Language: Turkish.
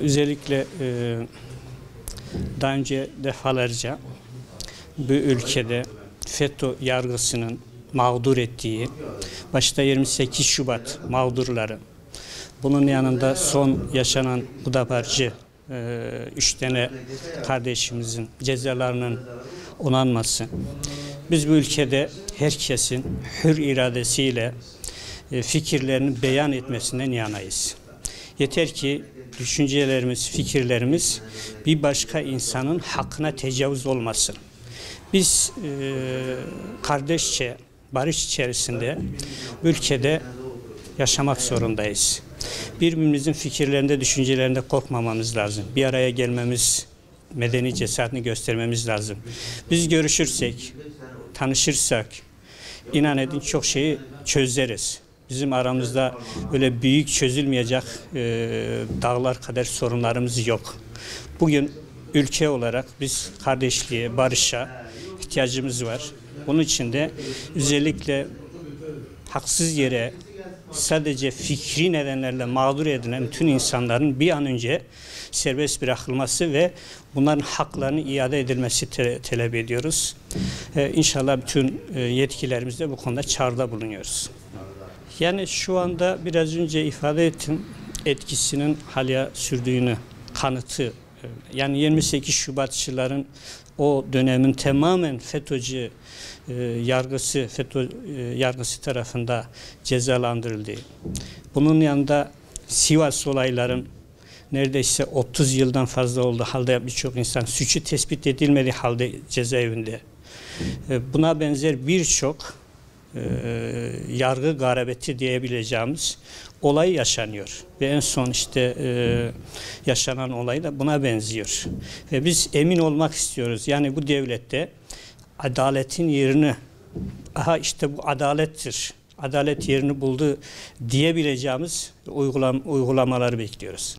Özellikle daha önce defalarca bu ülkede FETÖ yargısının mağdur ettiği, başta 28 Şubat mağdurları, bunun yanında son yaşanan Hudaparcı 3 tane kardeşimizin cezalarının onanması. Biz bu ülkede herkesin hür iradesiyle fikirlerini beyan etmesinden yanayız. Yeter ki düşüncelerimiz, fikirlerimiz bir başka insanın hakkına tecavüz olmasın. Biz kardeşçe, barış içerisinde ülkede yaşamak zorundayız. Birbirimizin fikirlerinde, düşüncelerinde korkmamamız lazım. Bir araya gelmemiz, medeni cesaretini göstermemiz lazım. Biz görüşürsek, tanışırsak, inan edin çok şeyi çözeriz. Bizim aramızda böyle büyük çözülmeyecek dağlar kadar sorunlarımız yok. Bugün ülke olarak biz kardeşliğe, barışa ihtiyacımız var. Onun için de özellikle haksız yere sadece fikri nedenlerle mağdur edilen bütün insanların bir an önce serbest bırakılması ve bunların haklarının iade edilmesi talep ediyoruz. İnşallah bütün yetkilerimiz de bu konuda çağrıda bulunuyoruz. Yani şu anda biraz önce ifade ettim, etkisinin hala sürdüğünü kanıtı. Yani 28 Şubatçıların o dönemin tamamen FETÖ'cü yargısı tarafında cezalandırıldı. Bunun yanında Sivas olayların neredeyse 30 yıldan fazla oldu halde birçok insan suçu tespit edilmediği halde cezaevinde. Buna benzer birçok yargı garabeti diyebileceğimiz olay yaşanıyor. Ve en son işte yaşanan olay da buna benziyor. Ve biz emin olmak istiyoruz. Yani bu devlette adaletin yerini, aha işte bu adalettir, adalet yerini buldu diyebileceğimiz uygulamaları bekliyoruz.